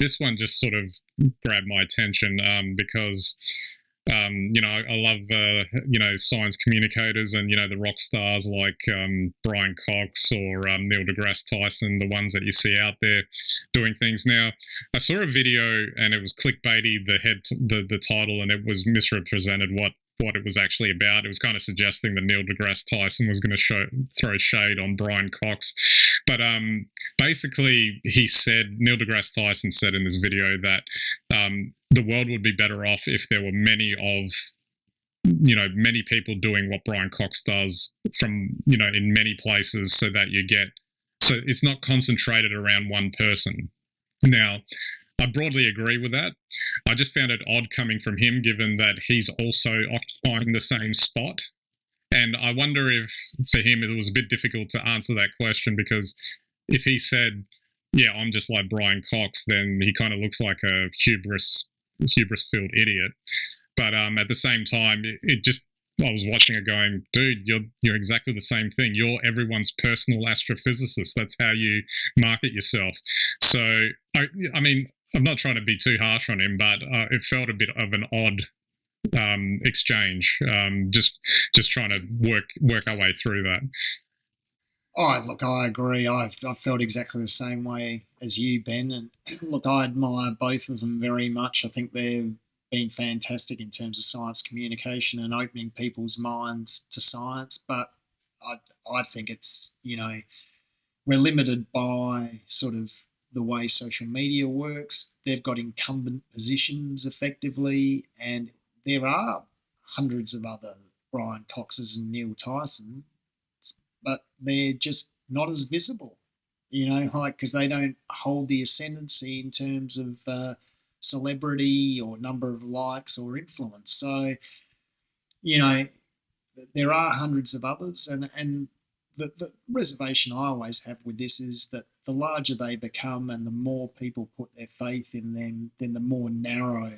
this one just sort of grabbed my attention because I love science communicators and the rock stars like Brian Cox or Neil deGrasse Tyson, the ones that you see out there doing things. Now, I saw a video and it was clickbaity, the title, and it was misrepresented what it was actually about. It was kind of suggesting that Neil deGrasse Tyson was going to throw shade on Brian Cox. But basically, Neil deGrasse Tyson said in this video that the world would be better off if there were many people doing what Brian Cox does from, in many places so it's not concentrated around one person. Now, I broadly agree with that. I just found it odd coming from him, given that he's also occupying the same spot. And I wonder if, for him, it was a bit difficult to answer that question, because if he said, yeah, I'm just like Brian Cox, then he kind of looks like a hubris-filled idiot. But at the same time, I was watching it going, dude, you're exactly the same thing. You're everyone's personal astrophysicist. That's how you market yourself. So, I mean, I'm not trying to be too harsh on him, but it felt a bit of an odd exchange. Just trying to work our way through that. Oh, look, I agree. I've felt exactly the same way as you, Ben. And look, I admire both of them very much. I think they've been fantastic in terms of science communication and opening people's minds to science. But I think it's, we're limited by sort of the way social media works. They've got incumbent positions effectively, and there are hundreds of other Brian Coxes and Neil Tyson, but they're just not as visible, because they don't hold the ascendancy in terms of celebrity or number of likes or influence. So, there are hundreds of others, and the reservation I always have with this is that the larger they become and the more people put their faith in them, then the more narrow,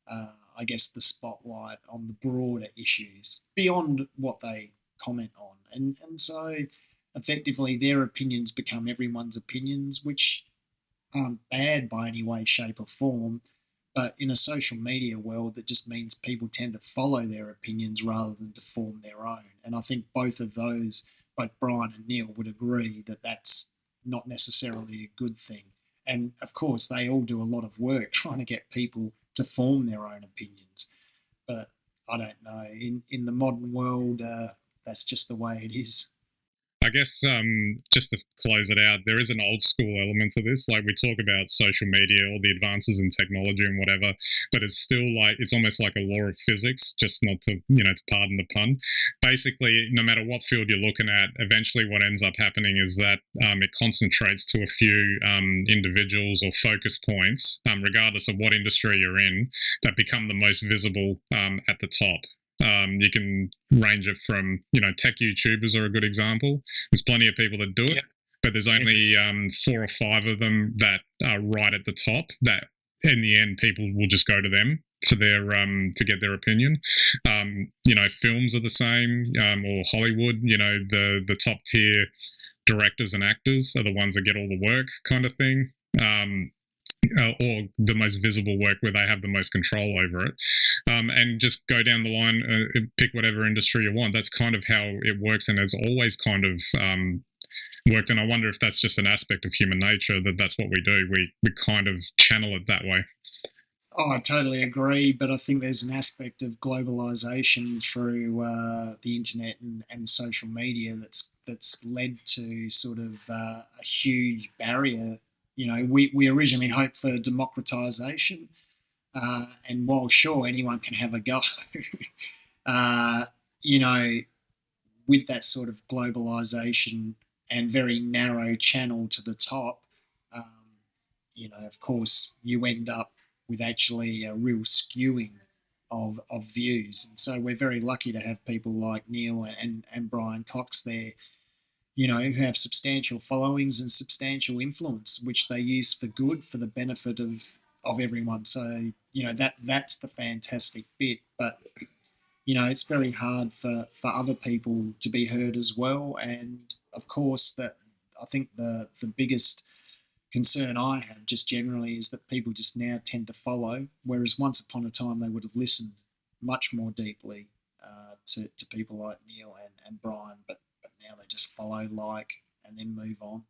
I guess, the spotlight on the broader issues beyond what they comment on. And so effectively their opinions become everyone's opinions, which aren't bad by any way, shape or form. But in a social media world, that just means people tend to follow their opinions rather than to form their own. And I think both Brian and Neil would agree that that's not necessarily a good thing. And of course, they all do a lot of work trying to get people to form their own opinions. But I don't know. In the modern world, that's just the way it is. I guess just to close it out, there is an old school element to this. Like, we talk about social media, all the advances in technology and whatever, but it's still like, it's almost like a law of physics, just not to, to pardon the pun. Basically, no matter what field you're looking at, eventually what ends up happening is that it concentrates to a few individuals or focus points, regardless of what industry you're in, that become the most visible at the top. You can range it from, tech YouTubers are a good example. There's plenty of people that do it, but there's only 4 or 5 of them that are right at the top, that in the end people will just go to them for their to get their opinion. Films are the same, or Hollywood. The top tier directors and actors are the ones that get all the work, kind of thing. Or the most visible work where they have the most control over it, and just go down the line, pick whatever industry you want. That's kind of how it works, and has always kind of worked. And I wonder if that's just an aspect of human nature, that's what we do. We kind of channel it that way. Oh, I totally agree, but I think there's an aspect of globalization through the internet and social media that's led to sort of a huge barrier. We originally hoped for democratization, and while sure anyone can have a go, with that sort of globalization and very narrow channel to the top, of course you end up with actually a real skewing of views. And so we're very lucky to have people like Neil and Brian Cox there, who have substantial followings and substantial influence, which they use for good, for the benefit of everyone. So, that's the fantastic bit. But, it's very hard for other people to be heard as well. And of course, that I think the biggest concern I have just generally is that people just now tend to follow, whereas once upon a time they would have listened much more deeply to people like Neil and Brian, but now they just follow, like, and then move on.